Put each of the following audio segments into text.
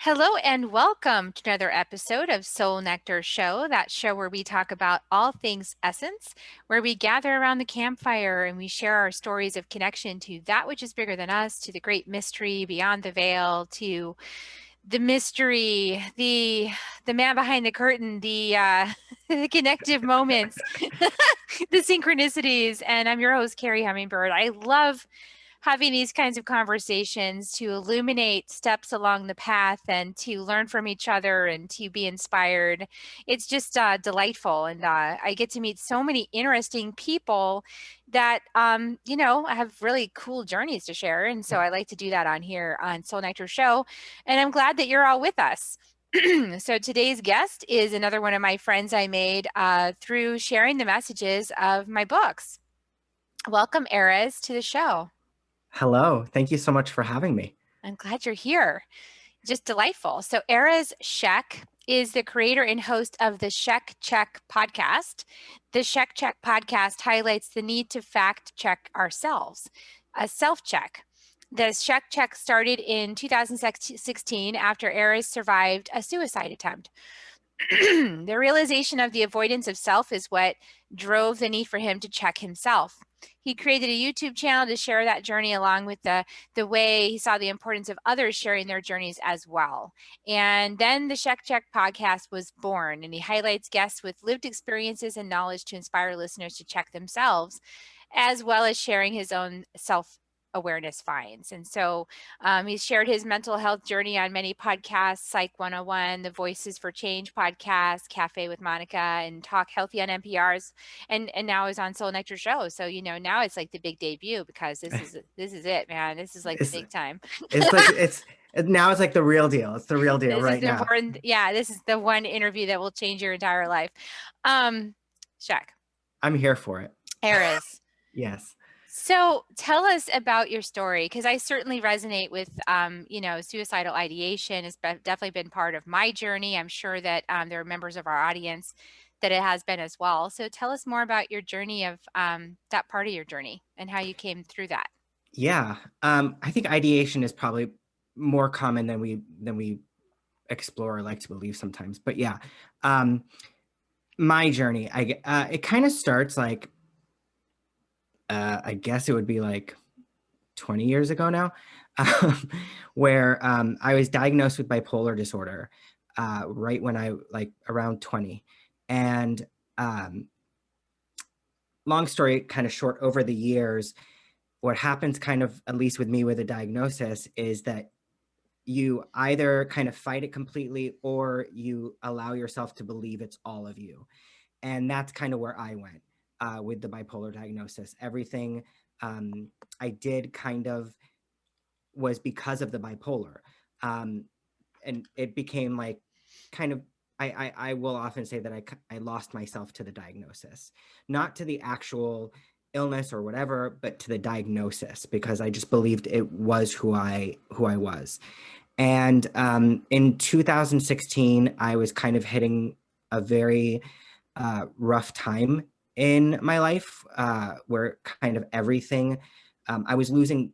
Hello and welcome to another episode of Soul Nectar Show, that show where we talk about all things essence, where we gather around the campfire and we share our stories of connection to that which is bigger than us, to the great mystery beyond the veil, to the mystery, the man behind the curtain, the connective moments, the synchronicities. And I'm your host, Carrie Hummingbird. I love having these kinds of conversations to illuminate steps along the path and to learn from each other and to be inspired. It's just delightful. And I get to meet so many interesting people that, have really cool journeys to share. And so I like to do that on here on Soul Nectar Show. And I'm glad that you're all with us. So today's guest is another one of my friends I made through sharing the messages of my books. Welcome, Erez, to the show. Hello. Thank you so much for having me. I'm glad you're here. Just delightful. So Erez Shek is the creator and host of the Shek Check podcast. The Shek Check podcast highlights the need to fact check ourselves, a self-check. The Shek Check started in 2016 after Erez survived a suicide attempt. The realization of the avoidance of self is what drove the need for him to check himself. He created a YouTube channel to share that journey along with the way he saw the importance of others sharing their journeys as well. And then the Shek Check podcast was born, and he highlights guests with lived experiences and knowledge to inspire listeners to check themselves, as well as sharing his own self awareness finds. And so he's shared his mental health journey on many podcasts, Psych 101, the Voices for Change podcast, Cafe with Monica, and Talk Healthy on NPR's, and now is on Soul Nectar Show. So now it's like the big debut because this is it, man. This is like the It's big time. it's like now it's like the real deal. It's the real deal This is right the now. important, yeah. This is the one interview that will change your entire life. Shek, I'm here for it. Erez. Yes. So tell us about your story, because I certainly resonate with, suicidal ideation has definitely been part of my journey. I'm sure that there are members of our audience that it has been as well. So tell us more about your journey of that part of your journey and how you came through that. Yeah. I think ideation is probably more common than we explore or like to believe sometimes. But yeah, um, my journey, it kind of starts like I guess it would be like 20 years ago now, where I was diagnosed with bipolar disorder right when I like around 20. And long story kind of short, over the years, what happens kind of, at least with me with a diagnosis, is that you either kind of fight it completely or you allow yourself to believe it's all of you. And that's kind of where I went with the bipolar diagnosis. Everything I did kind of was because of the bipolar. Um, and it became like kind of, I will often say that I lost myself to the diagnosis, not to the actual illness or whatever, but to the diagnosis, because I just believed it was who I was. And in 2016, I was kind of hitting a very rough time in my life where kind of everything, I was losing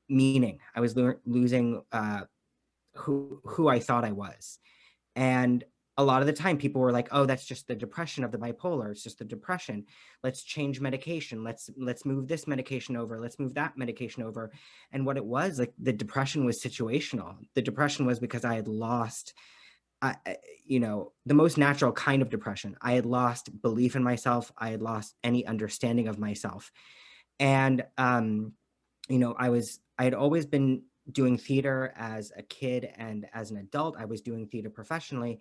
meaning. I was losing who I thought I was. And a lot of the time people were like, oh, that's just the depression of the bipolar. It's just the depression. Let's change medication. Let's move this medication over. Let's move that medication over. And what it was, like, the depression was situational. The depression was because I had lost, the most natural kind of depression. I had lost belief in myself. I had lost any understanding of myself. And, I had always been doing theater as a kid, and as an adult, I was doing theater professionally,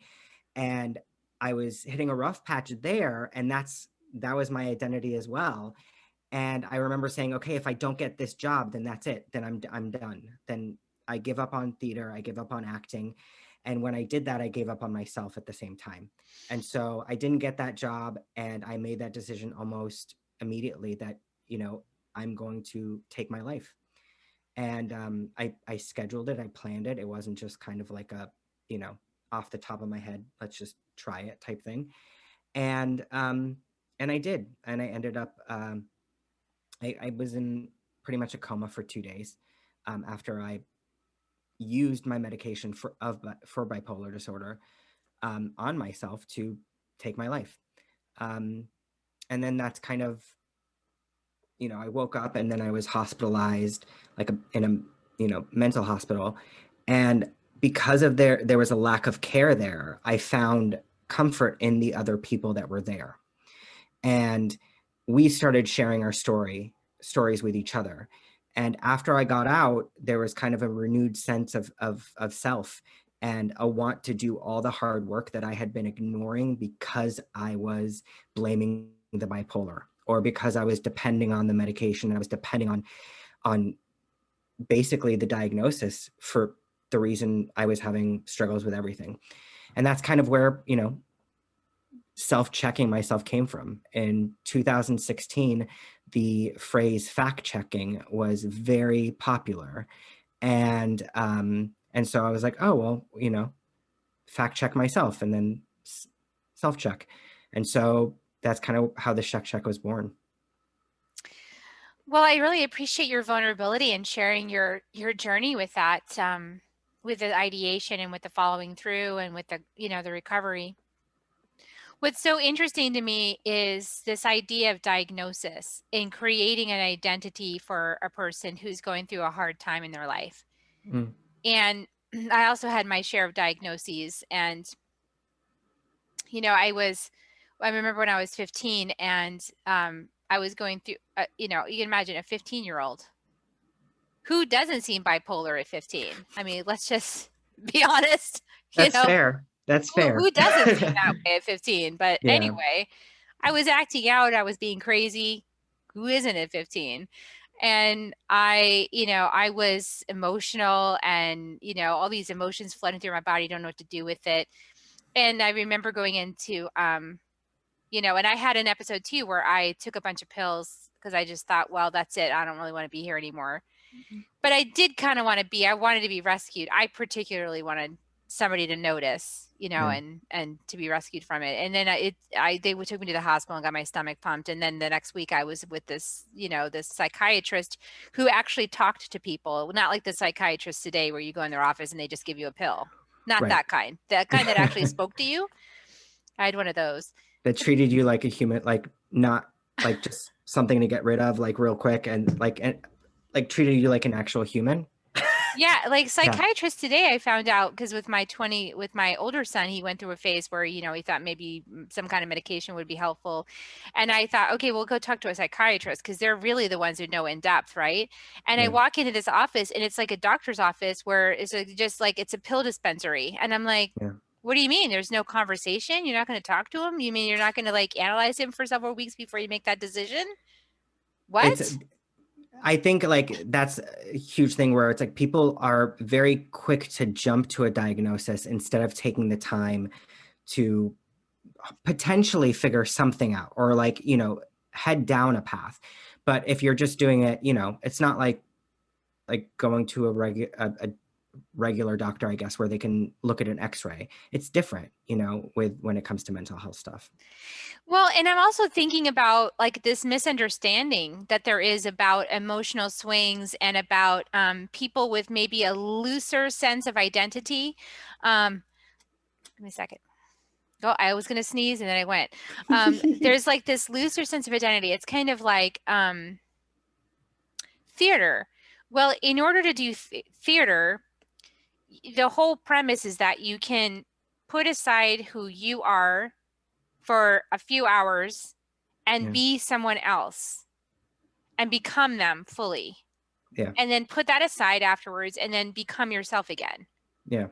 and I was hitting a rough patch there, and that was my identity as well. And I remember saying, okay, if I don't get this job, then that's it. Then I'm done. Then I give up on theater. I give up on acting. And when I did that, I gave up on myself at the same time. And so I didn't get that job, and I made that decision almost immediately that, I'm going to take my life. And I scheduled it. I planned it. It wasn't just kind of like a, off the top of my head, let's just try it type thing. And I did. And I ended up, I was in pretty much a coma for 2 days after I used my medication for bipolar disorder on myself to take my life. And then that's kind of, I woke up and then I was hospitalized, like in a, mental hospital. And because of there was a lack of care there, I found comfort in the other people that were there. And we started sharing our stories with each other. And after I got out, there was kind of a renewed sense of self and a want to do all the hard work that I had been ignoring because I was blaming the bipolar, or because I was depending on the medication, and I was depending on basically the diagnosis for the reason I was having struggles with everything. And that's kind of where, self-checking myself came from. In 2016, the phrase fact checking was very popular. And so I was like, oh, well, fact check myself and then self-check. And so that's kind of how the Shek Check was born. Well, I really appreciate your vulnerability and sharing your journey with that, with the ideation and with the following through and with the, the recovery. What's so interesting to me is this idea of diagnosis and creating an identity for a person who's going through a hard time in their life. Mm. And I also had my share of diagnoses, and I remember when I was 15 and I was going through, you can imagine a 15-year-old who doesn't seem bipolar at 15. I mean, let's just be honest, That's fair. That's fair. who doesn't seem that way at 15? But Yeah. anyway, I was acting out. I was being crazy. Who isn't at 15? And I was emotional, and, all these emotions flooding through my body, don't know what to do with it. And I remember going into, and I had an episode too where I took a bunch of pills because I just thought, well, that's it. I don't really want to be here anymore. But I did kind of want to I wanted to be rescued. I particularly wanted somebody to notice, Yeah. and to be rescued from it. And then they took me to the hospital and got my stomach pumped. And then the next week I was with this, this psychiatrist who actually talked to people, not like the psychiatrists today where you go in their office and they just give you a pill. Not Right. that kind. That kind that actually spoke to you. I had one of those. That treated you like a human, like not like just something to get rid of, like real quick, and like treated you like an actual human. Yeah, like Yeah. psychiatrists today, I found out because with my older son, he went through a phase where, he thought maybe some kind of medication would be helpful. And I thought, okay, we'll go talk to a psychiatrist because they're really the ones who know in depth, right? And I Yeah. walk into this office and it's like a doctor's office where it's just like it's a pill dispensary. And I'm like, Yeah. what do you mean? There's no conversation? You're not going to talk to him? You mean you're not going to like analyze him for several weeks before you make that decision? It's What? I think like that's a huge thing where it's like people are very quick to jump to a diagnosis instead of taking the time to potentially figure something out, or like, head down a path. But if you're just doing it, it's not like going to a regular doctor, I guess, where they can look at an x-ray. It's different, when it comes to mental health stuff. Well, and I'm also thinking about like this misunderstanding that there is about emotional swings and about people with maybe a looser sense of identity. Give me a second. Oh, I was going to sneeze and then I went. There's like this looser sense of identity. It's kind of like theater. Well, in order to do theater, the whole premise is that you can put aside who you are for a few hours and Yeah. be someone else and become them fully. Yeah. And then put that aside afterwards and then become yourself again. Yeah.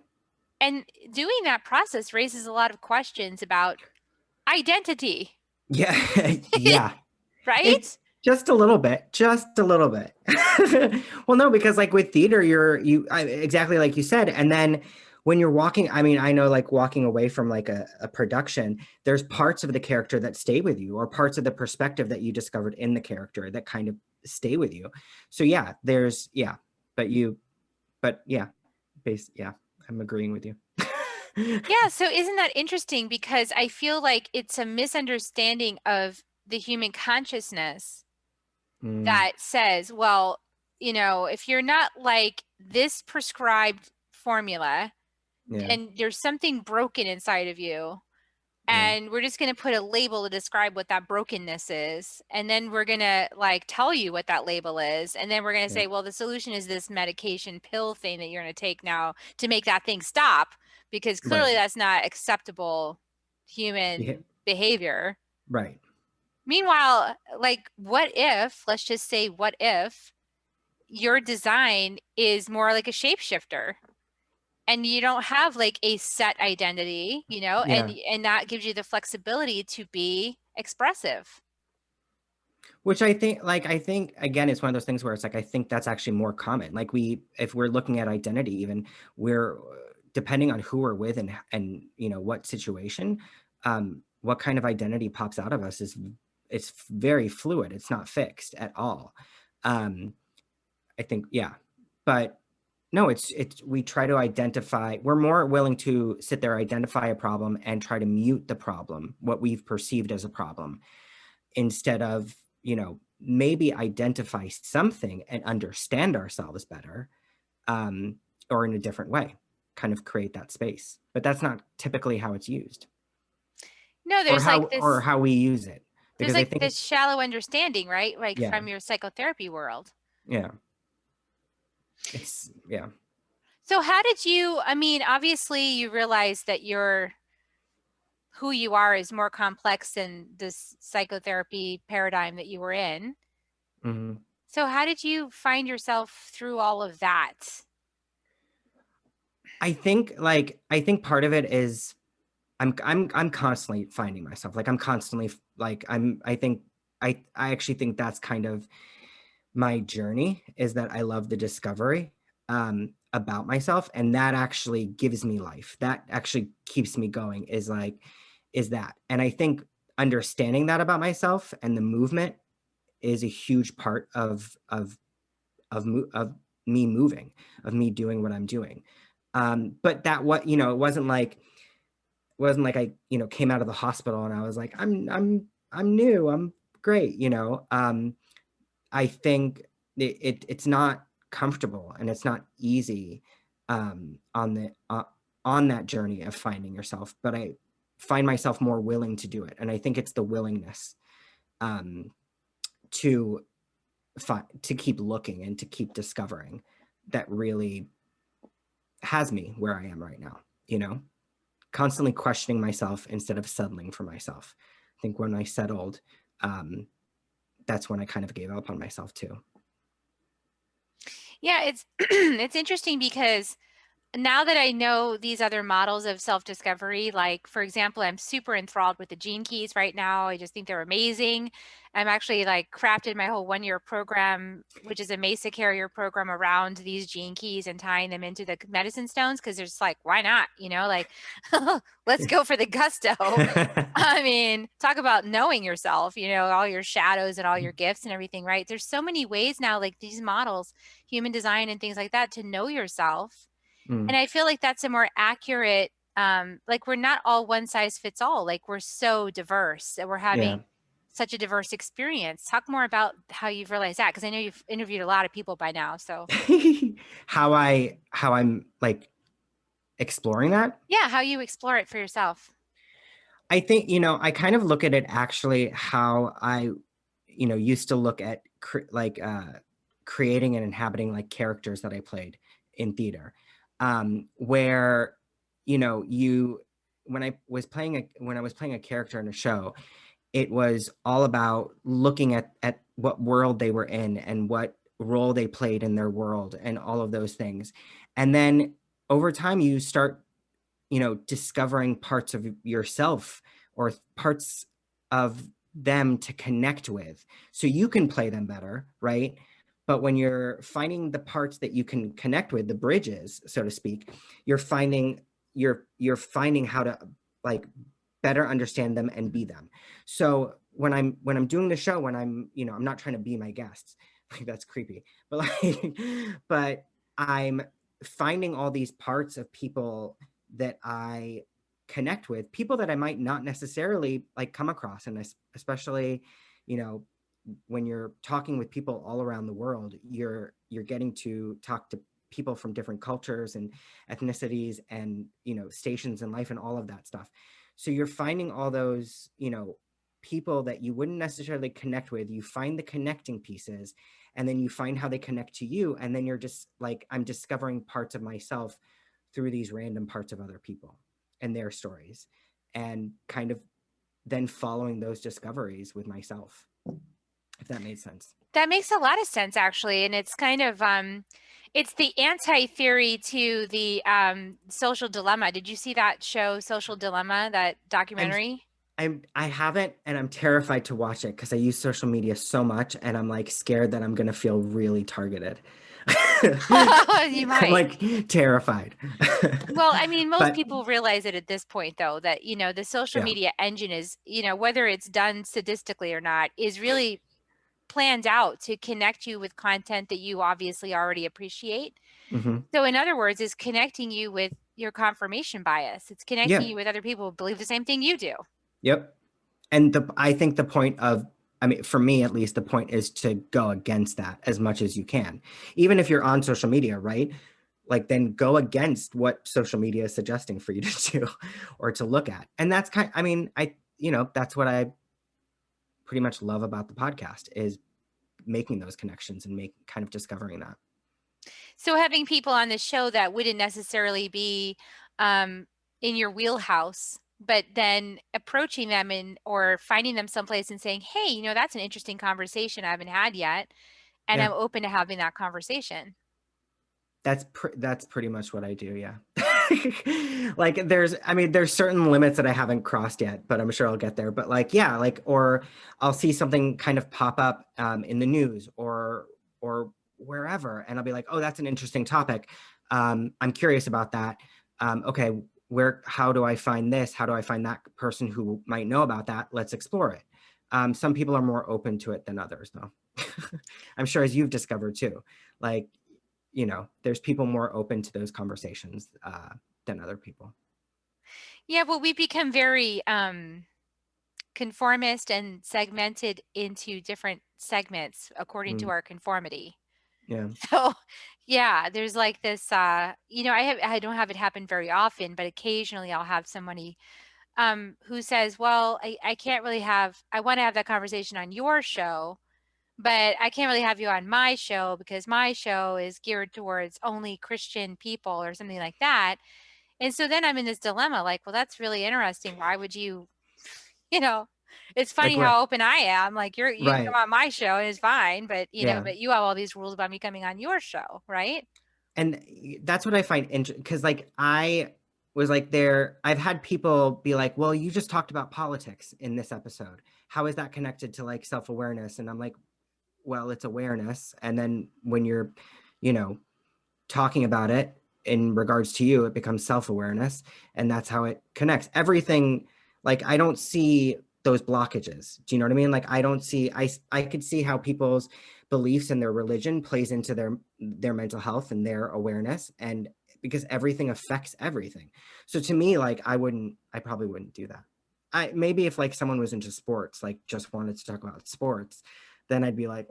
And doing that process raises a lot of questions about identity. Yeah. Yeah. It Right? just a little bit, just a little bit. Well, no, because like with theater, exactly like you said. And then when you're walking, I mean, I know like walking away from like a production, there's parts of the character that stay with you, or parts of the perspective that you discovered in the character that kind of stay with you. So yeah, but yeah, yeah, I'm agreeing with you. Yeah. So isn't that interesting? Because I feel like it's a misunderstanding of the human consciousness Mm, that says, well, if you're not like this prescribed formula, Yeah. then there's something broken inside of you. Yeah. And we're just going to put a label to describe what that brokenness is. And then we're going to like tell you what that label is. And then we're going to Yeah. say, well, the solution is this medication pill thing that you're going to take now to make that thing stop, because clearly Right. that's not acceptable Yeah. human behavior. Right. Meanwhile, like, what if, let's just say, what if your design is more like a shapeshifter? And you don't have like a set identity, you know, Yeah. and that gives you the flexibility to be expressive. Which I think, like, I think again, it's one of those things where it's like, I think that's actually more common. Like if we're looking at identity, even we're depending on who we're with and you know what situation, what kind of identity pops out of us is it's very fluid. It's not fixed at all. Um, I think, yeah, but no, it's we try to identify. We're more willing to sit there, identify a problem, and try to mute the problem, what we've perceived as a problem, instead of, you know, maybe identify something and understand ourselves better, or in a different way, kind of create that space. But that's not typically how it's used, No, or how we use it, there's because I like think this shallow understanding, right? Like yeah, from your psychotherapy world. yeah, it's yeah. So how did you, I mean, obviously you realize that who you are is more complex than this psychotherapy paradigm that you were in. Mhm. So how did you find yourself through all of that? I think part of it is I'm constantly finding myself. Like I'm constantly like I actually think that's kind of my journey, is that I love the discovery about myself, and that actually gives me life. That actually keeps me going, is like is that. And I think understanding that about myself and the movement is a huge part of me moving, of me doing what I'm doing. But that, what, you know, it wasn't like I, you know, came out of the hospital and I was like, I'm new, I'm great, you know. I think it's not comfortable and it's not easy, on that journey of finding yourself, but I find myself more willing to do it. And I think it's the willingness, um, to to keep looking and to keep discovering, that really has me where I am right now, you know, constantly questioning myself instead of settling for myself. I think when I settled, um, that's when I kind of gave up on myself too. Yeah, it's it's interesting because now that I know these other models of self-discovery, like for example, I'm super enthralled with the gene keys right now. I just think they're amazing. I'm actually like crafted my whole 1-year program, which is a Mesa carrier program, around these gene keys and tying them into the medicine stones, because there's like, why not? You know, like let's go for the gusto. I mean, talk about knowing yourself, you know, all your shadows and all your gifts and everything, right? There's so many ways now, like these models, human design and things like that, to know yourself. Mm, And I feel like that's a more accurate, like we're not all one size fits all. Like we're so diverse and we're yeah. having such a diverse experience. Talk more about how you've realized that, because I know you've interviewed a lot of people by now. So How I'm like exploring that. yeah, how you explore it for yourself. I think, you know, I kind of look at it actually how I, you know, used to look at creating and inhabiting like characters that I played in theater, where, you know, when I was playing a character in a show, it was all about looking at what world they were in and what role they played in their world and all of those things. And then over time you start, you know, discovering parts of yourself or parts of them to connect with, so you can play them better, right? But when you're finding the parts that you can connect with, the bridges, so to speak, you're finding you're finding how to like better understand them and be them. So when I'm doing the show, when I'm, you know, I'm not trying to be my guests, like that's creepy, but like but I'm finding all these parts of people that I connect with, people that I might not necessarily like come across. And especially, you know, when you're talking with people all around the world, you're getting to talk to people from different cultures and ethnicities and, stations in life and all of that stuff. So you're finding all those, people that you wouldn't necessarily connect with. You find the connecting pieces, and then you find how they connect to you. And then you're just like, I'm discovering parts of myself through these random parts of other people and their stories, and kind of then following those discoveries with myself, if that made sense. That makes a lot of sense, actually. And it's kind of, it's the anti-theory to the social dilemma. Did you see that show, Social Dilemma, that documentary? I haven't, and I'm terrified to watch it because I use social media so much, and I'm like scared that I'm going to feel really targeted. You I'm might. like terrified. Well, I mean, most But people realize it at this point, though, that, the social yeah. media engine is, whether it's done sadistically or not, is really planned out to connect you with content that you obviously already appreciate. Hmm. So in other words, it's connecting you with your confirmation bias. It's connecting Yeah. you with other people who believe the same thing you do. Yep. And I think the point of, I mean, for me at least, the point is to go against that as much as you can. Even if you're on social media, right? Like, then go against what social media is suggesting for you to do or to look at. And that's I mean, that's what I pretty much love about the podcast, is making those connections and kind of discovering that. So having people on the show that wouldn't necessarily be in your wheelhouse, but then approaching them or finding them someplace and saying, hey, that's an interesting conversation I haven't had yet. And Yeah. I'm open to having that conversation. That's pretty much what I do. Yeah. Like, there's certain limits that I haven't crossed yet, but I'm sure I'll get there. But like, yeah, like, or I'll see something kind of pop up in the news or wherever, and I'll be like, oh, that's an interesting topic. I'm curious about that. Okay, how do I find this? How do I find that person who might know about that? Let's explore it. Some people are more open to it than others, though. I'm sure, as you've discovered too. Like, there's people more open to those conversations than other people. Yeah, well, we become very conformist and segmented into different segments according to our conformity. Yeah. So, yeah, there's like this, I don't have it happen very often, but occasionally I'll have somebody who says, well, I can't really I want to have that conversation on your show, but I can't really have you on my show because my show is geared towards only Christian people or something like that. And so then I'm in this dilemma, like, well, that's really interesting. Why would you, you know, it's Like, funny how open I am. Like you can come right. on my show and it's fine, but Yeah. but you have all these rules about me coming on your show, right? And that's what I find interesting, because like I was like, I've had people be like, well, you just talked about politics in this episode. How is that connected to like self-awareness? And I'm like, well, it's awareness. And then when you're, talking about it in regards to you, it becomes self-awareness, and that's how it connects everything. Like, I don't see those blockages. Do you know what I mean? Like, I don't see, I could see how people's beliefs and their religion plays into their mental health and their awareness, and because everything affects everything. So to me, like, I probably wouldn't do that. Maybe if like someone was into sports, like just wanted to talk about sports, then I'd be like,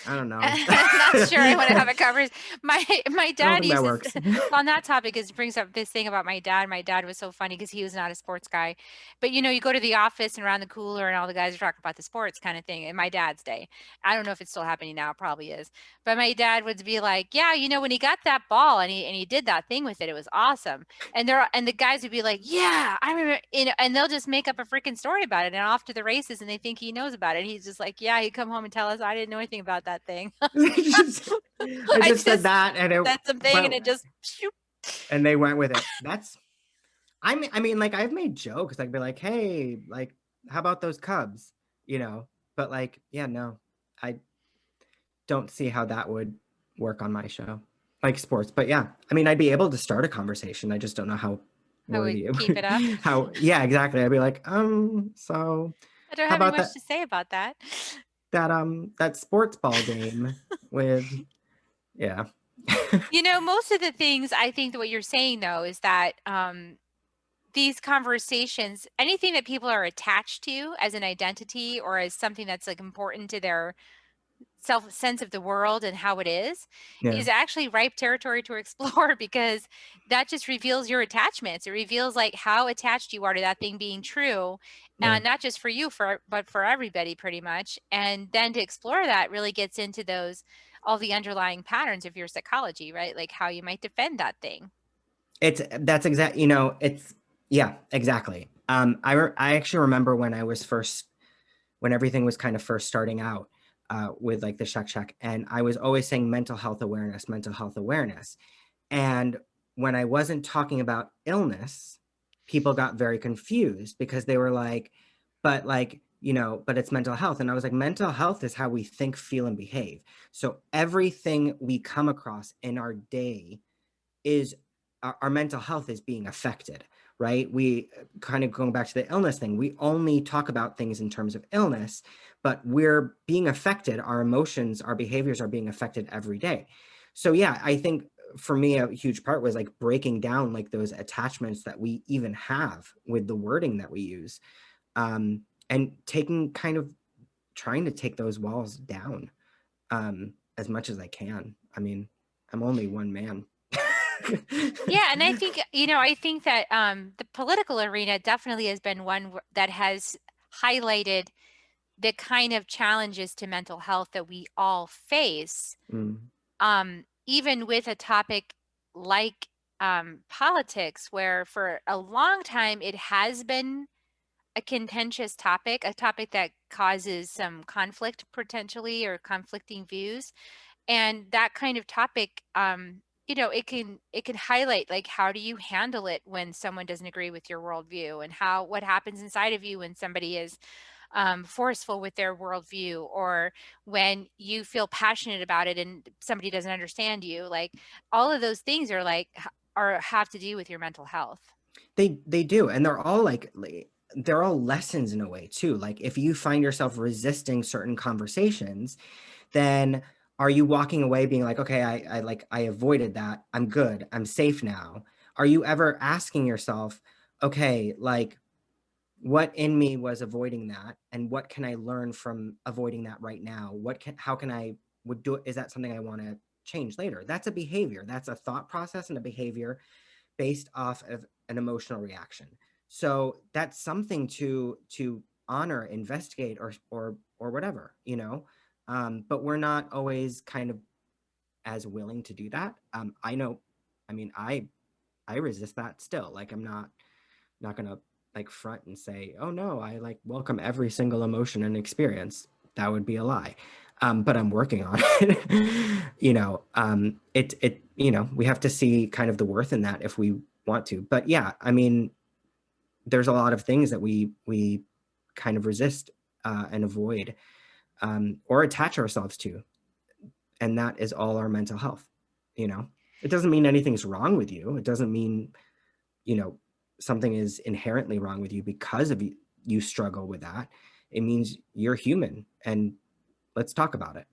I don't know. I'm not sure I want to have a conversation. My I don't dad think that used works. to, on that topic, is brings up this thing about my dad. My dad was so funny because he was not a sports guy. But you go to the office and around the cooler and all the guys are talking about the sports kind of thing in my dad's day. I don't know if it's still happening now, it probably is. But my dad would be like, yeah, when he got that ball and he did that thing with it, it was awesome. And the guys would be like, yeah, I remember, and they'll just make up a freaking story about it and off to the races and they think he knows about it. He's just like, yeah, he'd come home and tell us I didn't know anything about that thing. I I just said just that, and it said something and but it just shoop. and they went with it. I mean, like, I've made jokes, like, be like, hey, like, how about those Cubs? But like, yeah, no, I don't see how that would work on my show, like sports. But yeah, I mean, I'd be able to start a conversation. I just don't know how I would wordy it keep it up. would, yeah, exactly. I'd be like, so I don't how have any about much to say about that. that sports ball game with, yeah. Most of the things I think that what you're saying though is that these conversations, anything that people are attached to as an identity or as something that's like important to their sense of the world and how it is Yeah. actually ripe territory to explore, because that just reveals your attachments. It reveals like how attached you are to that thing being true, Yeah. not just for you, but for everybody pretty much. And then to explore that really gets into those, all the underlying patterns of your psychology, right? Like how you might defend that thing. That's exact, it's, yeah, exactly. I actually remember when everything was kind of first starting out, with like the Shek Check, and I was always saying mental health awareness, mental health awareness. And when I wasn't talking about illness, people got very confused because they were like, but like, but it's mental health. And I was like, mental health is how we think, feel, and behave. So everything we come across in our day is our mental health is being affected, right? We kind of going back to the illness thing, we only talk about things in terms of illness, but we're being affected. Our emotions, our behaviors are being affected every day. So yeah, I think for me, a huge part was like breaking down like those attachments that we even have with the wording that we use, and taking kind of trying to take those walls down, as much as I can. I mean, I'm only one man. Yeah, and I think, I think that the political arena definitely has been one that has highlighted the kind of challenges to mental health that we all face, Mm, even with a topic like politics, where for a long time it has been a contentious topic, a topic that causes some conflict potentially, or conflicting views. And that kind of topic, it can highlight like how do you handle it when someone doesn't agree with your worldview, and what happens inside of you when somebody is forceful with their worldview, or when you feel passionate about it and somebody doesn't understand you. Like all of those things are like are have to do with your mental health. they do, and they're all lessons in a way too. Like if you find yourself resisting certain conversations, then are you walking away being like, okay, I avoided that. I'm good. I'm safe now. Are you ever asking yourself, okay, like what in me was avoiding that, and what can I learn from avoiding that right now? How can I would do it? Is that something I want to change later? That's a behavior. That's a thought process and a behavior based off of an emotional reaction. So that's something to honor, investigate, or whatever, but we're not always kind of as willing to do that. I know, I mean, I resist that still. Like I'm not gonna like front and say, oh no, I like welcome every single emotion and experience. That would be a lie. But I'm working on it. We have to see kind of the worth in that if we want to. But yeah, I mean, there's a lot of things that we kind of resist, and avoid, or attach ourselves to, and that is all our mental health. You know, it doesn't mean anything's wrong with you. It doesn't mean you know something is inherently wrong with you because of you struggle with that. It means you're human, and let's talk about it.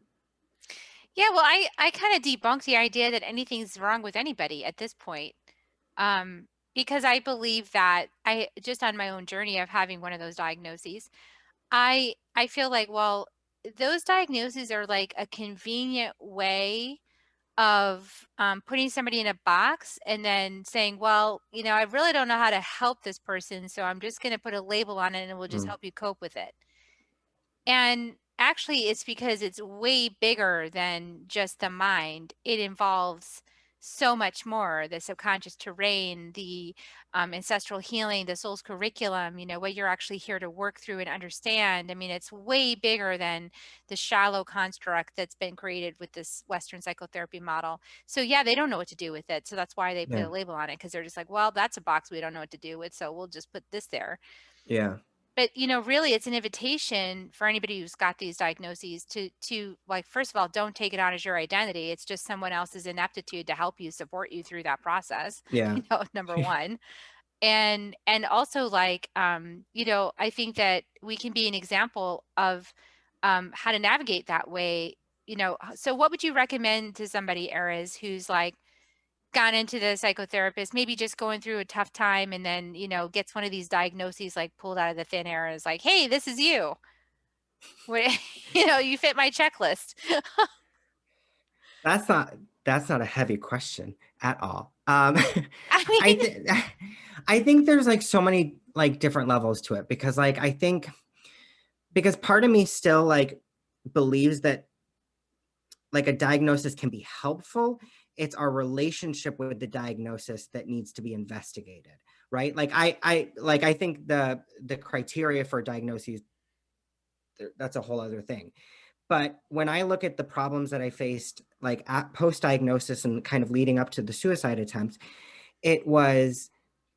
Yeah, well, I kind of debunk the idea that anything's wrong with anybody at this point. Because I believe that I just on my own journey of having one of those diagnoses, I feel like, well, those diagnoses are like a convenient way of putting somebody in a box and then saying, well, I really don't know how to help this person, so I'm just going to put a label on it and it will just Mm, help you cope with it. And actually, it's because it's way bigger than just the mind. It involves so much more: the subconscious terrain, the ancestral healing, the soul's curriculum, what you're actually here to work through and understand. I mean, it's way bigger than the shallow construct that's been created with this Western psychotherapy model. So, yeah, they don't know what to do with it. So that's why they put yeah. a label on it, because they're just like, well, that's a box we don't know what to do with. So we'll just put this there. Yeah. But, really, it's an invitation for anybody who's got these diagnoses to like, first of all, don't take it on as your identity. It's just someone else's ineptitude to help you, support you through that process, Yeah. number one. And also, like, I think that we can be an example of how to navigate that way. So what would you recommend to somebody, Erez, who's like gone into the psychotherapist, maybe just going through a tough time, and then, gets one of these diagnoses like pulled out of the thin air, and is like, hey, this is you. What, you know, you fit my checklist. That's not a heavy question at all. I I mean, th- I think there's like so many like different levels to it, because like I think, because part of me still like believes that like a diagnosis can be helpful. It's our relationship with the diagnosis that needs to be investigated, right? Like I think the criteria for diagnoses, that's a whole other thing. But when I look at the problems that I faced, like at post diagnosis and kind of leading up to the suicide attempt, it was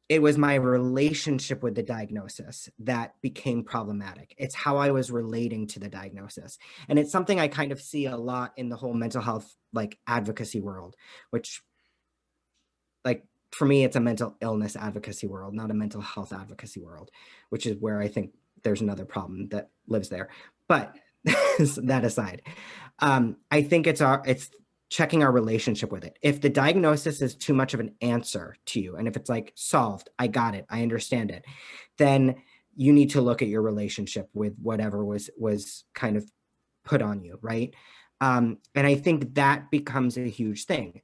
my relationship with the diagnosis that became problematic. It's how I was relating to the diagnosis. And it's something I kind of see a lot in the whole mental health like advocacy world, which like for me it's a mental illness advocacy world, not a mental health advocacy world, which is where I think there's another problem that lives there. But that aside, I think it's checking our relationship with it. If the diagnosis is too much of an answer to you, and if it's like solved, I got it, I understand it, then you need to look at your relationship with whatever was kind of put on you, right? And I think that becomes a huge thing.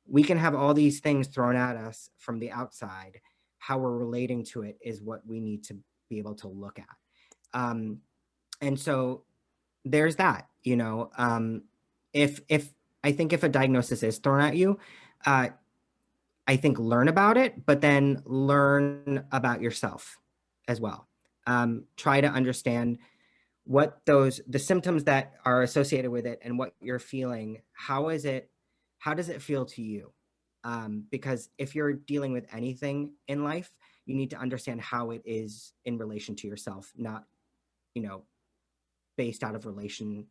We can have all these things thrown at us from the outside. How we're relating to it is what we need to be able to look at. And so there's that, if I think if a diagnosis is thrown at you, uh, I think learn about it, but then learn about yourself as well. Try to understand what the symptoms that are associated with it and what you're feeling. How does it feel to you? Because if you're dealing with anything in life, you need to understand how it is in relation to yourself, not, you know, based out of relation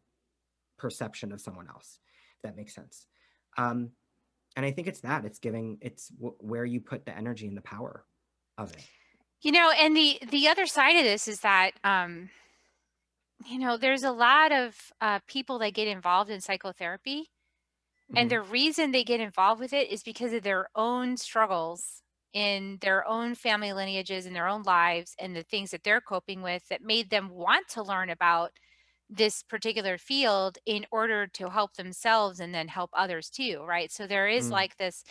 perception of someone else, if that makes sense. Um, and I think where you put the energy and the power of it. you know, and the other side of this is that, you know, there's a lot of people that get involved in psychotherapy, and Mm-hmm. the reason they get involved with it is because of their own struggles in their own family lineages in their own lives and the things that they're coping with that made them want to learn about this particular field in order to help themselves and then help others too, right? So there is Mm, like this,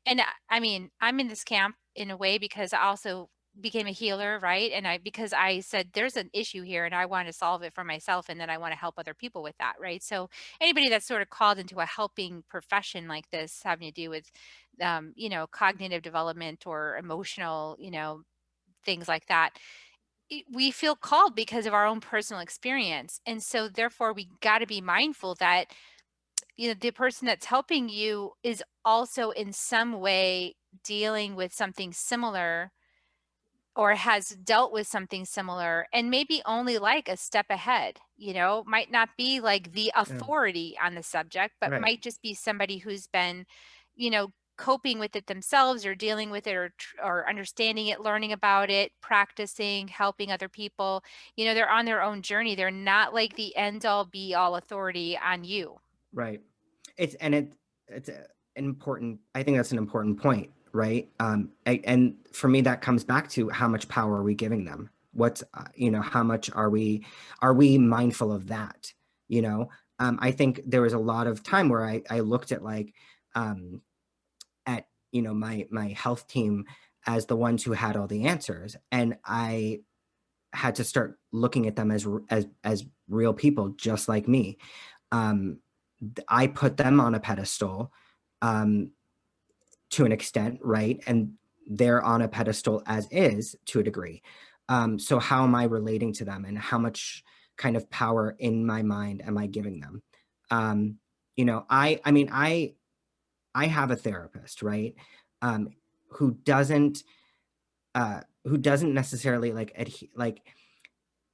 and I mean, I'm in this camp in a way because I also became a healer, right? And because I said there's an issue here and I want to solve it for myself and then I want to help other people with that, right? So anybody that's sort of called into a helping profession like this having to do with you know, cognitive development or emotional, you know, things like that, we feel called because of our own personal experience. And so therefore we got to be mindful that, you know, the person that's helping you is also in some way dealing with something similar or has dealt with something similar and maybe only like a step ahead, you know, might not be like the yeah, authority on the subject, but right, might just be somebody who's been, you know, coping with it themselves or dealing with it or understanding it, learning about it, practicing, helping other people. You know, they're on their own journey. They're not like the end all be all authority on you. right. It's an important. I think that's an important point, right? And for me, that comes back to how much power are we giving them? What's how much are we mindful of that? You know, I think there was a lot of time where I looked at like um, at my health team as the ones who had all the answers, and I had to start looking at them as real people just like me. um, I put them on a pedestal, um, to an extent, right? And they're on a pedestal as is to a degree. So how am I relating to them, and how much kind of power in my mind am I giving them? I mean, I have a therapist, right? Um, who doesn't who doesn't necessarily like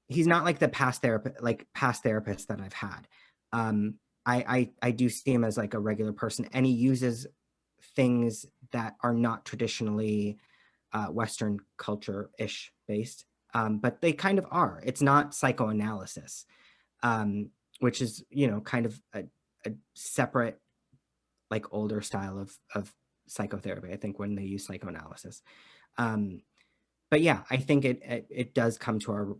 he's not like the past therapist that I've had. I do see him as like a regular person, and he uses things that are not traditionally Western culture ish based, but they kind of are. It's not psychoanalysis, which is kind of a separate like older style of psychotherapy. I think when they use psychoanalysis, but yeah, I think it does come to our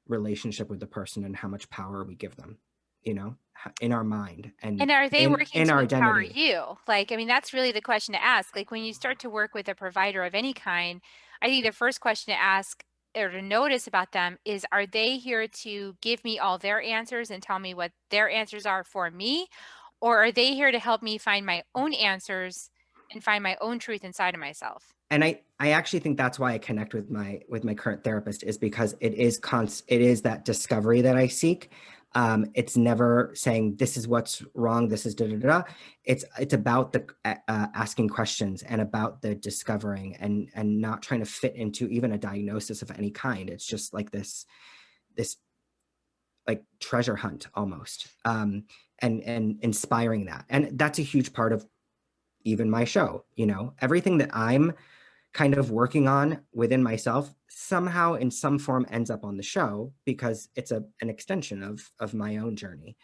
relationship with the person and how much power we give them, you know, in our mind and And are they working in to our empower identity. you? Like, I mean, that's really the question to ask. Like, when you start to work with a provider of any kind, I think the first question to ask or to notice about them is, are they here to give me all their answers and tell me what their answers are for me? Or are they here to help me find my own answers and find my own truth inside of myself? And I actually think that's why I connect with my current therapist, is because it is that discovery that I seek. It's never saying this is what's wrong, this is da da da. It's about the asking questions and about the discovering and not trying to fit into even a diagnosis of any kind. It's just like this like treasure hunt almost, and inspiring that. And that's a huge part of even my show. You know, everything that I'm kind of working on within myself somehow in some form ends up on the show, because it's an extension of my own journey,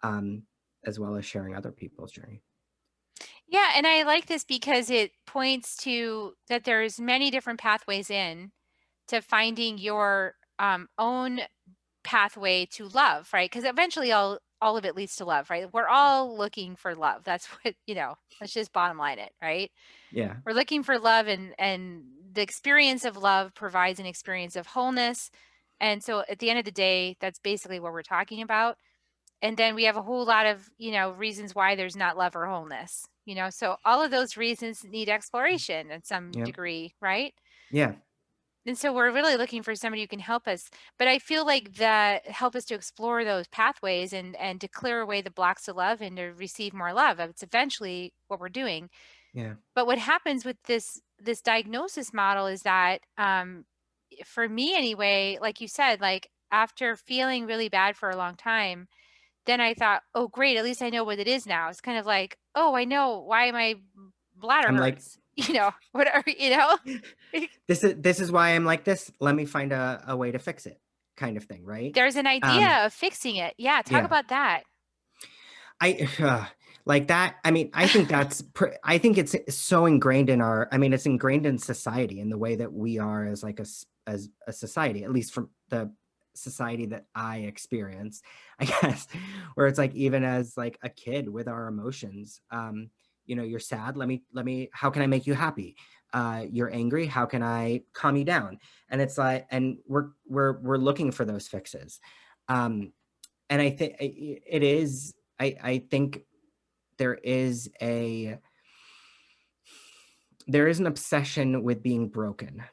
um, as well as sharing other people's journey. Yeah, and I like this because it points to that there's many different pathways in to finding your own pathway to love, right? Because eventually all of it leads to love, right? We're all looking for love. That's what, let's just bottom line it, right? Yeah. We're looking for love, and the experience of love provides an experience of wholeness. And so at the end of the day, that's basically what we're talking about. And then we have a whole lot of, reasons why there's not love or wholeness, so all of those reasons need exploration in some Yeah. degree, right? Yeah. And so we're really looking for somebody who can help us. But I feel like that help us to explore those pathways and to clear away the blocks to love and to receive more love. It's eventually what we're doing. Yeah. But what happens with this diagnosis model is that for me anyway, like you said, like after feeling really bad for a long time, then I thought, oh great, at least I know what it is now. It's kind of like, oh, I know why my bladder I'm like, hurts, whatever, this is why I'm like this. Let me find a way to fix it, kind of thing, right? There's an idea of fixing it. Yeah, talk Yeah. about that. I like that. I mean, I think I think it's so ingrained in our. I mean, it's ingrained in society, in the way that we are as like as a society, at least from the society that I experience, I guess, where it's like even as like a kid with our emotions. You know, you're sad. Let me. How can I make you happy? You're angry. How can I calm you down? And it's like, and we're looking for those fixes. Um, and I think it is. I think there is a there is an obsession with being broken.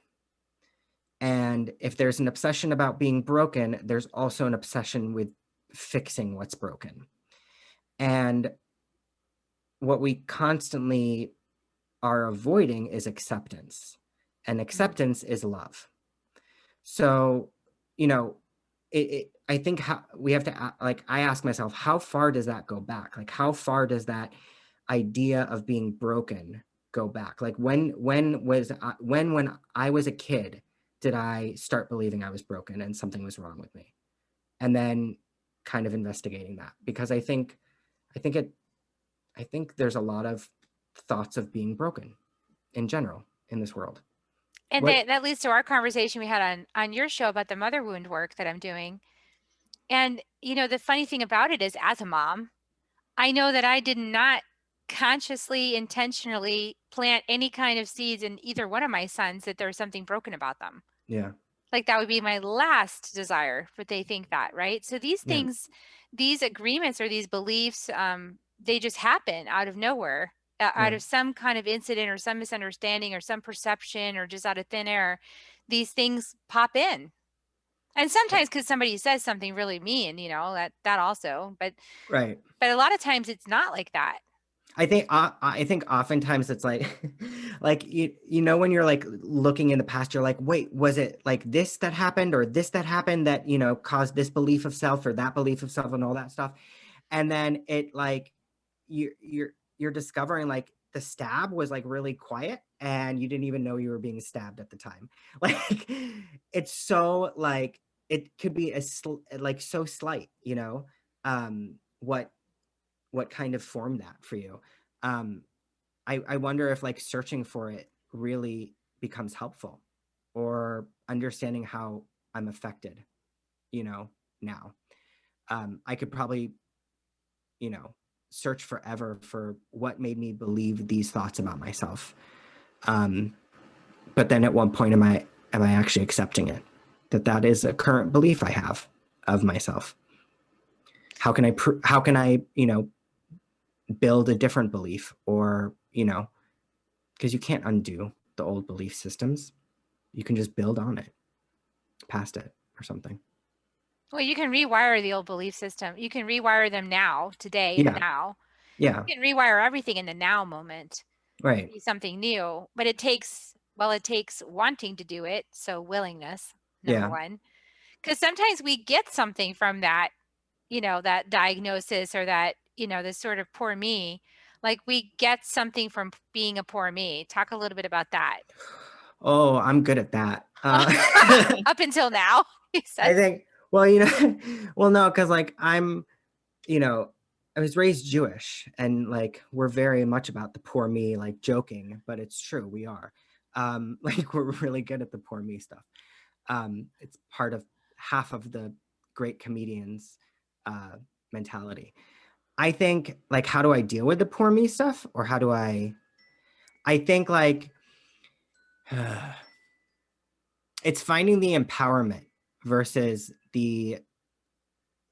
And if there's an obsession about being broken, there's also an obsession with fixing what's broken. And what we constantly are avoiding is acceptance. And Mm. acceptance is love. So, you know, I think how we have to, like, I ask myself, how far does that go back? Like, how far does that idea of being broken go back? Like, when I was a kid, did I start believing I was broken and something was wrong with me? And then kind of investigating that, because I think it, I think there's a lot of thoughts of being broken in general in this world. And What? that leads to our conversation we had on your show about the mother wound work that I'm doing. And the funny thing about it is, as a mom, I know that I did not consciously, intentionally plant any kind of seeds in either one of my sons that there's something broken about them. Yeah. Like that would be my last desire, but they think that, right? So these Yeah. things, these agreements or these beliefs, they just happen out of nowhere, out Yeah. of some kind of incident or some misunderstanding or some perception or just out of thin air. These things pop in. And sometimes because somebody says something really mean, that also, Right. but a lot of times it's not like that. I think oftentimes it's like like you know, when you're like looking in the past, you're like, wait, was it like this that happened or this that happened that, you know, caused this belief of self or that belief of self and all that stuff. And then it like you're discovering like the stab was like really quiet and you didn't even know you were being stabbed at the time. Like it's so like it could be like so slight, you know, what kind of formed that for you. um I wonder if like searching for it really becomes helpful, or understanding how I'm affected. now. I could probably, search forever for what made me believe these thoughts about myself. But then at one point, am I actually accepting it? That is a current belief I have of myself. How can I build a different belief, or because you can't undo the old belief systems. You can just build on it, past it, or something. Well, you can rewire the old belief system. You can rewire them now, today, in the now. Yeah. You can rewire everything in the now moment. Right. Be something new, but it takes wanting to do it. So willingness, number one, because sometimes we get something from that, that diagnosis, or that, this sort of poor me. Like we get something from being a poor me. Talk a little bit about that. Oh, I'm good at that. Up until now, he said. I think, well, no, because like I was raised Jewish, and like we're very much about the poor me, like joking, but it's true, we are. Like we're really good at the poor me stuff. It's part of half of the great comedians mentality. I think, like, how do I deal with the poor me stuff, or how do I think like it's finding the empowerment versus the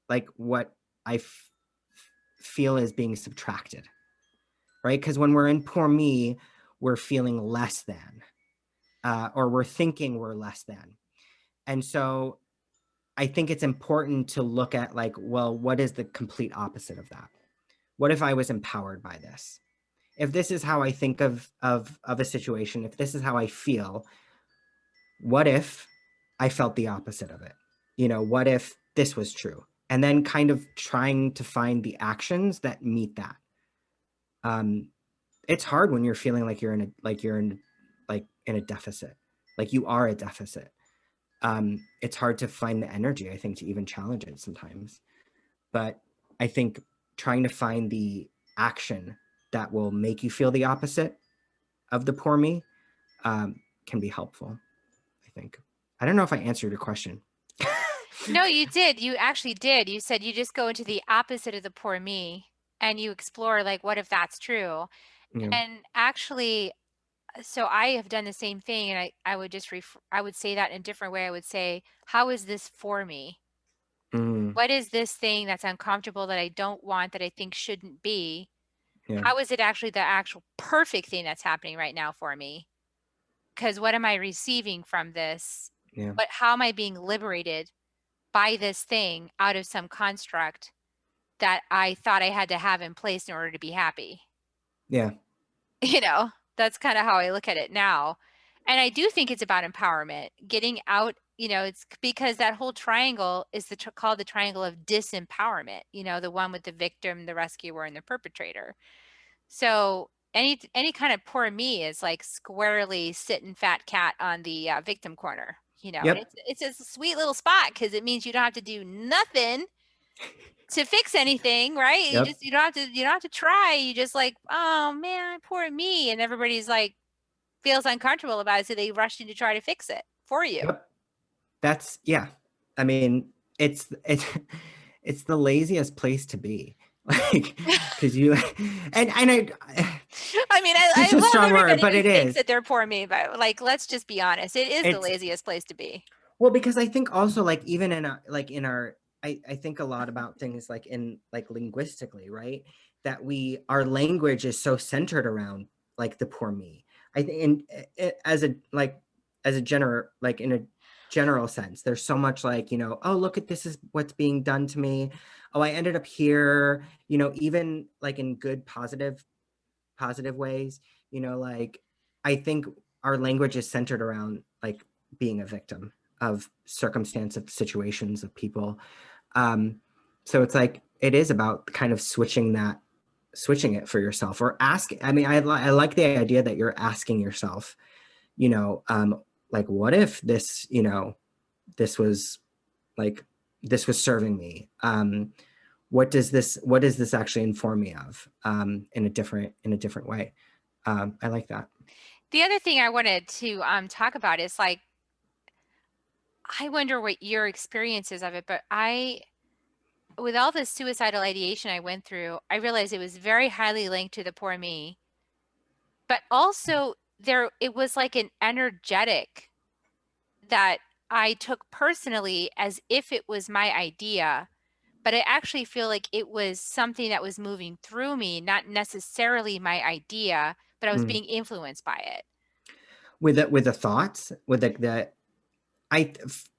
like what I feel is being subtracted, right? Because when we're in poor me, we're feeling less than, or we're thinking we're less than. And so I think it's important to look at like, well, what is the complete opposite of that? What if I was empowered by this? If this is how I think of a situation, if this is how I feel, what if I felt the opposite of it? What if this was true? And then kind of trying to find the actions that meet that. It's hard when you're feeling like you're in a deficit, like you are a deficit. It's hard to find the energy, I think, to even challenge it sometimes. But I think trying to find the action that will make you feel the opposite of the poor me can be helpful, I think. I don't know if I answered your question. No, you did. You actually did. You said you just go into the opposite of the poor me and you explore, like, what if that's true? Yeah. And actually, so I have done the same thing, and I would just I would say that in a different way. I would say, how is this for me? What is this thing that's uncomfortable, that I don't want, that I think shouldn't be? Yeah. How is it actually the actual perfect thing that's happening right now for me? Because what am I receiving from this? Yeah. How am I being liberated by this thing out of some construct that I thought I had to have in place in order to be happy? Yeah. That's kind of how I look at it now. And I do think it's about empowerment, getting out, it's because that whole triangle is called the triangle of disempowerment, the one with the victim, the rescuer, and the perpetrator. So any kind of poor me is like squarely sitting fat cat on the victim corner, and Yep. it's a sweet little spot because it means you don't have to do nothing to fix anything, right? Yep. You don't have to try. You just like, oh man, poor me, and everybody's like feels uncomfortable about it, so they rush in to try to fix it for you. Yep. That's, yeah. I mean, it's it's the laziest place to be, like, because you and I mean, I it's a love strong word, everybody but who it thinks is. that they're poor me, but like, let's just be honest, it is the It's laziest place to be. Well, because I think also, like, even in our I think a lot about things like in like linguistically, right? That our language is so centered around like the poor me. I think as a like in a general sense, there's so much like, oh, look at this is what's being done to me. Oh, I ended up here, even like in good positive ways, like I think our language is centered around like being a victim of circumstance, of situations, of people. So it's like it is about kind of switching it for yourself, or ask. I mean, I like the idea that you're asking yourself, like, what if this, this was like this was serving me. What does this actually inform me of, in a different way? I like that. The other thing I wanted to talk about is like, I wonder what your experience is of it, but with all the suicidal ideation I went through, I realized it was very highly linked to the poor me, but also it was like an energetic that I took personally as if it was my idea, but I actually feel like it was something that was moving through me, not necessarily my idea, but I was Mm. being influenced by it. With the thoughts, with I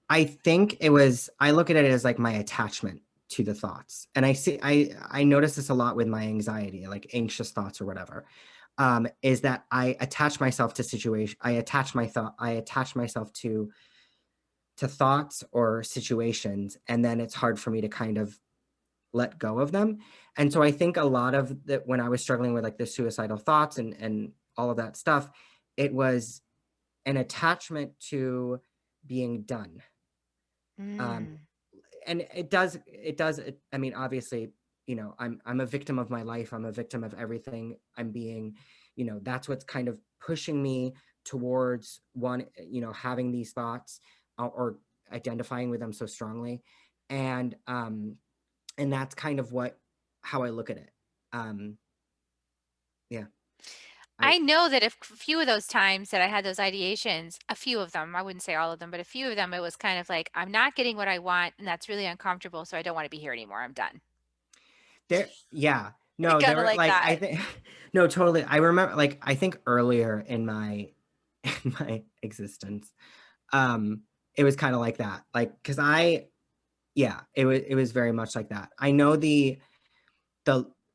I think it was, I look at it as like my attachment to the thoughts. And I notice this a lot with my anxiety, like anxious thoughts or whatever. Is that I attach myself to situation, I attach myself to thoughts or situations, and then it's hard for me to kind of let go of them. And so I think a lot of that, when I was struggling with like the suicidal thoughts and all of that stuff, it was an attachment to being done. Um, Mm. and I mean, obviously, you know, I'm a victim of my life. I'm a victim of everything I'm being, you know, that's what's kind of pushing me towards one, you know, having these thoughts, or identifying with them so strongly. And and that's kind of how I look at it. Um yeah. I I know that a few of those times that I had those ideations, a few of them, I wouldn't say all of them, but a few of them, it was kind of like, I'm not getting what I want, and that's really uncomfortable, so I don't want to be here anymore. I'm done. There, yeah. No, there Kind of were like like, I that. think no, totally. I remember, like, I think earlier in my in my existence, um, it was kind of like that. Like, because yeah, it was very much like that. I know the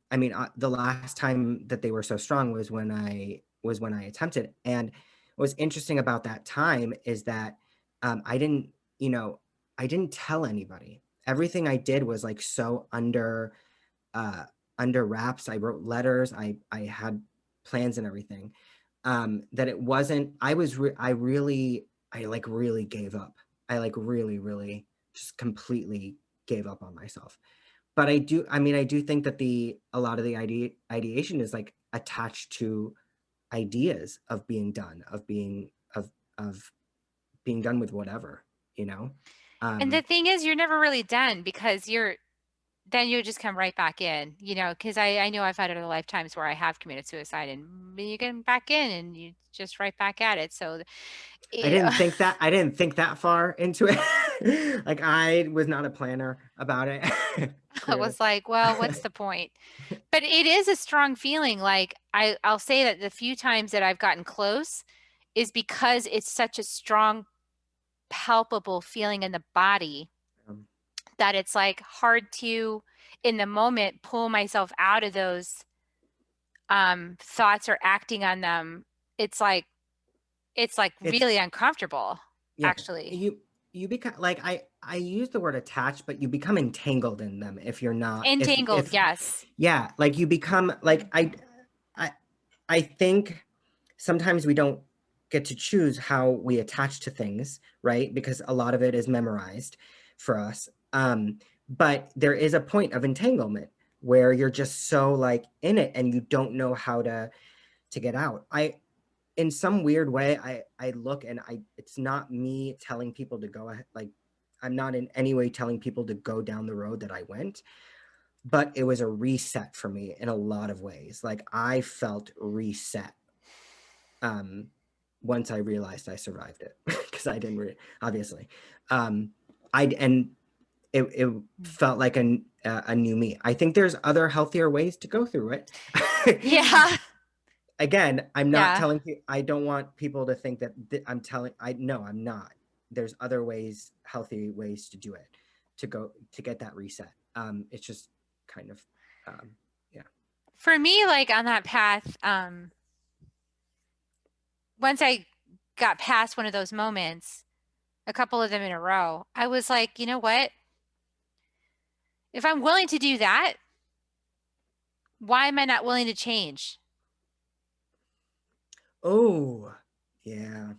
I mean, the last time that they were so strong was when I attempted. And what's interesting about that time is that I didn't, you know, I didn't tell anybody. Everything I did was like so uh, under wraps. I wrote letters. I had plans and everything. That it wasn't. I like really gave up. I like really just completely gave up on myself. But I mean, I do think that a lot of the ideation is like attached to ideas of being done, of being done with whatever, you know. And the Um, thing is, you're never really done because then you just come right back in, because I know I've had other lifetimes where I have committed suicide and you get back in and you just right back at it. So, you know, I didn't think that far into it. Like, I was not a planner about it. I Clearly. was like, well, what's the point? But it is a strong feeling. Like I'll say that the few times that I've gotten close is because it's such a strong, palpable feeling in the body Um, that it's like hard to, in the moment, pull myself out of those thoughts or acting on them. It's like it's really uncomfortable, Yeah, actually. you become like, I use the word attached, but you become entangled in them if you're not, Entangled, if yes. yeah, like you become like, I I think sometimes we don't get to choose how we attach to things, right? Because a lot of it is memorized for us. But there is a point of entanglement where you're just so like in it and you don't know how to get out. In some weird way, I look and it's not me telling people to go ahead, like, I'm not in any way telling people to go down the road that I went, but it was a reset for me in a lot of ways. Like, I felt reset um once I realized I survived it, because I didn't obviously. I and it felt like a new me. I think there's other healthier ways to go through it. Yeah. Again, I'm not Yeah. telling you, I don't want people to think that I'm telling, no, I'm not. There's other ways, healthy ways to do it, to get that reset. It's just kind of, yeah. For me, like on that path, once I got past one of those moments, a couple of them in a row, I was like, you know what? If I'm willing to do that, why am I not willing to change? Oh, yeah,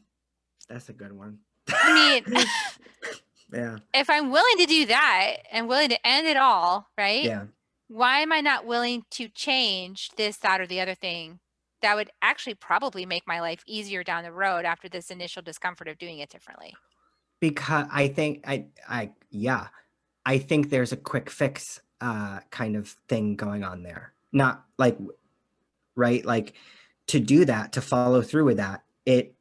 that's a good one. I mean, Yeah, if I'm willing to do that and willing to end it all, right? yeah. Why am I not willing to change this, that, or the other thing that would actually probably make my life easier down the road after this initial discomfort of doing it differently? because I think yeah, I think there's a quick fix kind of thing going on there. Not like, right, like to do that, to follow through with that, it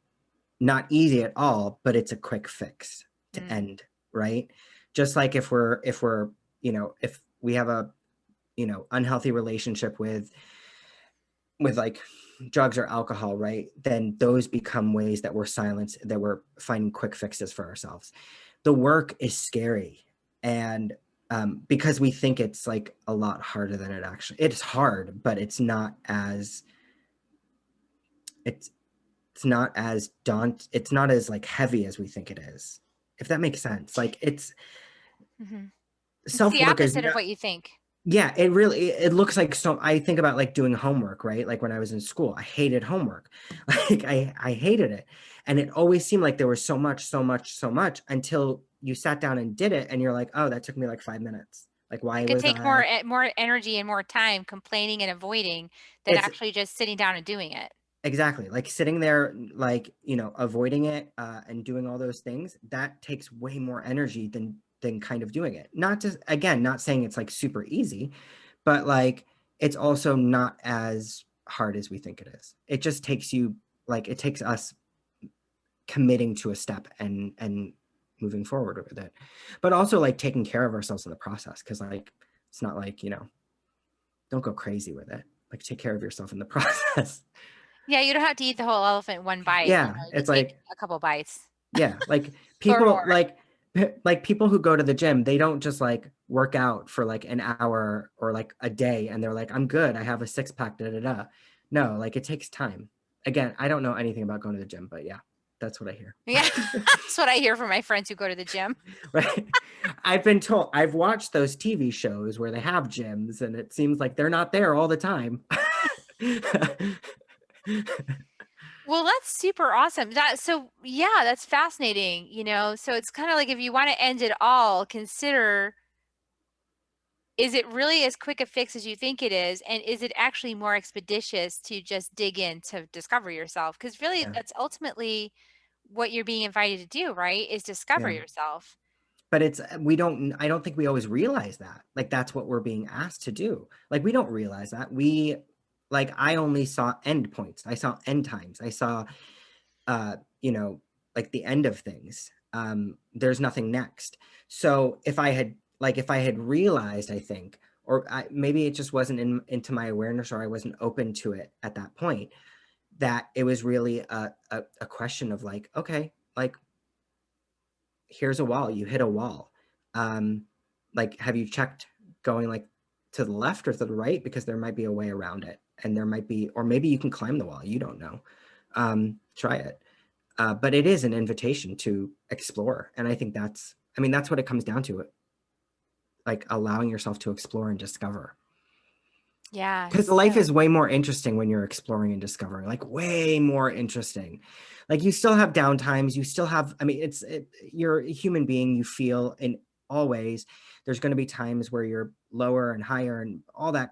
not easy at all, but it's a quick fix to end, right? Just like if we're, you know, if we have a, you know, unhealthy relationship with like drugs or alcohol, right? Then those become ways that we're silenced, that we're finding quick fixes for ourselves. The work is scary. And because we think it's like a lot harder than it actually, it's hard, but it's not as, it's not as it's not as like heavy as we think it is. If that makes sense. Like it's It's the self-work is opposite of not, what you think. yeah, it really, it looks like, so I think about like doing homework, right? Like when I was in school, I hated homework. Like I hated it. And it always seemed like there was so much until you sat down and did it and you're like, oh, that took me like 5 minutes. Like why It could was take I more energy and more time complaining and avoiding than it's actually just sitting down and doing it. exactly like sitting there, like, you know, avoiding it and doing all those things, that takes way more energy than kind of doing it. Not just, again, not saying it's like super easy, but like it's also not as hard as we think it is. It just takes you, like it takes us committing to a step and moving forward with it, but also like taking care of ourselves in the process, because like it's not like, you know, don't go crazy with it, like take care of yourself in the process. Yeah, you don't have to eat the whole elephant in one bite. You Yeah, know, you could it's take like, a couple bites yeah, like or people more. like people who go to the gym, they don't just like work out for like an hour or like a day and they're like, I'm good, I have a six pack, da da da. No, like it takes time. Again, I don't know anything about going to the gym, but yeah, that's what I hear. Yeah, that's what I hear from my friends who go to the gym. Right. I've been told, I've watched those TV shows where they have gyms and it seems like they're not there all the time. Well, that's super awesome. Yeah, that's fascinating, you know. So it's kind of like if you want to end it all, consider, is it really as quick a fix as you think it is? And is it actually more expeditious to just dig in to discover yourself? Because really, Yeah, that's ultimately what you're being invited to do, right? Is discover yeah. yourself. But it's, we don't, I don't think we always realize that, like that's what we're being asked to do. Like we don't realize that. We, like I only saw end points, I saw end times, I saw you know, like the end of things. There's nothing next. So if I had, like if I had realized, I think, or maybe it just wasn't into my awareness, or I wasn't open to it at that point, that it was really a question of like, okay, like here's a wall, you hit a wall. um like have you checked going like to the left or to the right, because there might be a way around it, and there might be, or maybe you can climb the wall, you don't know. Try it. But it is an invitation to explore, and I think that's, I mean, that's what it comes down to, like allowing yourself to explore and discover, Yeah. because life is way more interesting when you're exploring and discovering, like way more interesting. Like you still have downtimes, you still have, I mean, you're a human being, you feel in all ways. There's going to be times where you're lower and higher and all that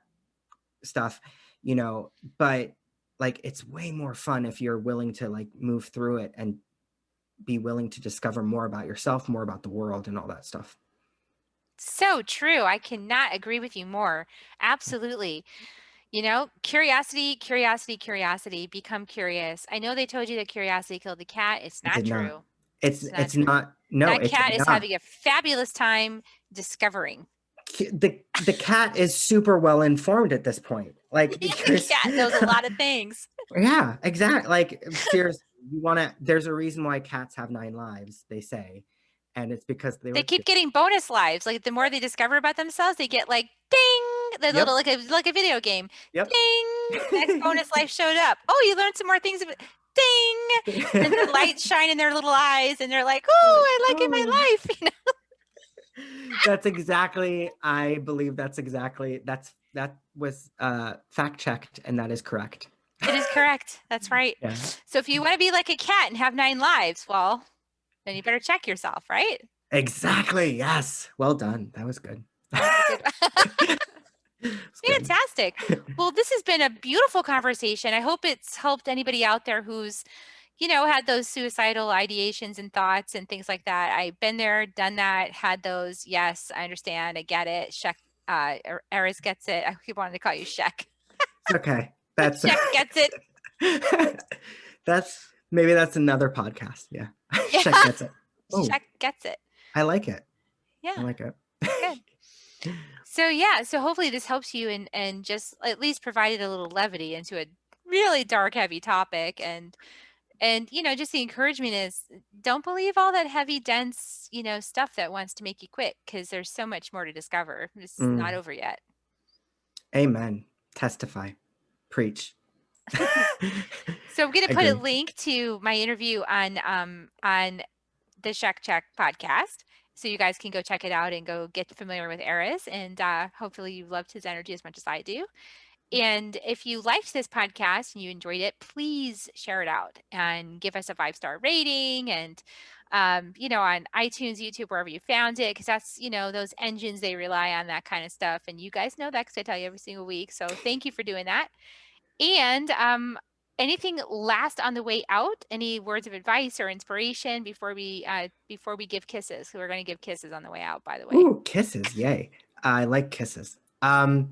stuff, you know, but like it's way more fun if you're willing to like move through it and be willing to discover more about yourself, more about the world and all that stuff. So true. I cannot agree with you more. Absolutely. You know, curiosity, curiosity, curiosity, become curious. I know they told you that curiosity killed the cat. It's It not did not. true. It's It's not it's true. not. No, That it cat did is not. having a fabulous time discovering. The cat is super well informed at this point. Like Yeah, the because cat knows a lot of things. yeah, exactly. Like seriously, you want to. There's a reason why cats have 9 lives, they say, and it's because they They were. keep getting bonus lives. Like the more they discover about themselves, they get like ding, the little Yep. like a video game. Yep. Ding, next bonus life showed up. Oh, you learned some more things about ding. And the lights shine in their little eyes and they're like, "Oh, Like, I like it in my oh. life." You know? That's exactly, I believe that's exactly, that was fact checked, and that is correct. It is correct. That's right. Yeah. So if you want to be like a cat and have 9 lives, well, then you better check yourself, right? Exactly. Yes. Well done. That was good. That was a good It's good. Fantastic. Well, this has been a beautiful conversation. I hope it's helped anybody out there who's had those suicidal ideations and thoughts and things like that. I've been there, done that, had those. Yes, I understand. I get it. Shek, Erez gets it. I keep wanting to call you Shek. It's okay. That's Shek gets it. maybe that's another podcast. Yeah. Yeah. Shek gets it. Oh, Shek gets it. I like it. Yeah. I like it. Good. So yeah, so hopefully this helps you and just at least provided a little levity into a really dark, heavy topic. And just the encouragement is don't believe all that heavy, dense, stuff that wants to make you quit, because there's so much more to discover. It's not over yet. Amen. Testify. Preach. So I'm going to put a link to my interview on the Shek Check podcast, so you guys can go check it out and go get familiar with Erez, and hopefully you loved his energy as much as I do. And if you liked this podcast and you enjoyed it, please share it out and give us a 5-star rating, and on iTunes, YouTube, wherever you found it, because that's, those engines, they rely on that kind of stuff. And you guys know that because I tell you every single week. So thank you for doing that. And anything last on the way out? Any words of advice or inspiration before we give kisses? We're going to give kisses on the way out, by the way. Ooh, kisses. Yay. I like kisses. And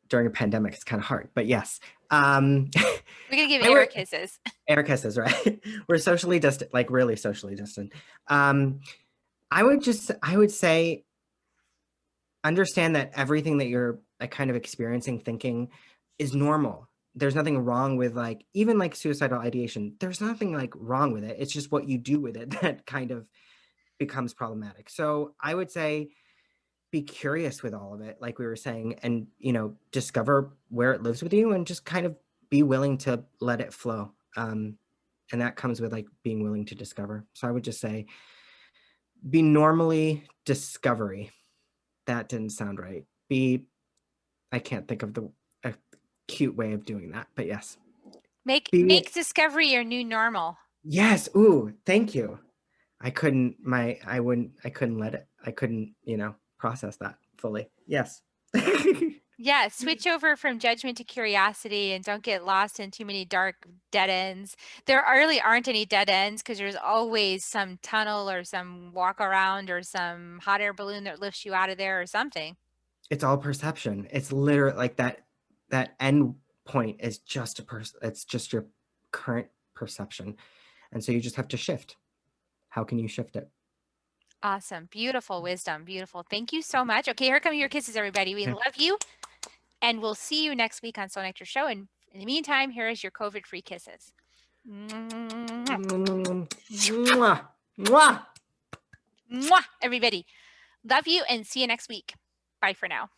during a pandemic, it's kind of hard, but yes. We're going to give air kisses. Air kisses, right? We're socially distant, like really socially distant. I would say, understand that everything that you're kind of experiencing, thinking, is normal. There's nothing wrong with even suicidal ideation. There's nothing wrong with it. It's just what you do with it that kind of becomes problematic. So I would say, be curious with all of it, like we were saying, and discover where it lives with you, and just kind of be willing to let it flow. And that comes with being willing to discover. So I would just say, be normally discovery. That didn't sound right. I can't think of a cute way of doing that, but yes. Make discovery your new normal. Yes. Ooh, thank you. I couldn't process that fully. Yes. Yeah, switch over from judgment to curiosity, and don't get lost in too many dark dead ends. There really aren't any dead ends, because there's always some tunnel or some walk around or some hot air balloon that lifts you out of there or something. It's all perception. It's literally that end point is just it's just your current perception. And so you just have to shift. How can you shift it? Awesome. Beautiful wisdom. Beautiful. Thank you so much. Okay, here come your kisses, everybody. We love you. And we'll see you next week on Soul Nectar Show. And in the meantime, here is your COVID-free kisses. Mwah. Mwah. Mwah, everybody. Love you, and see you next week. Bye for now.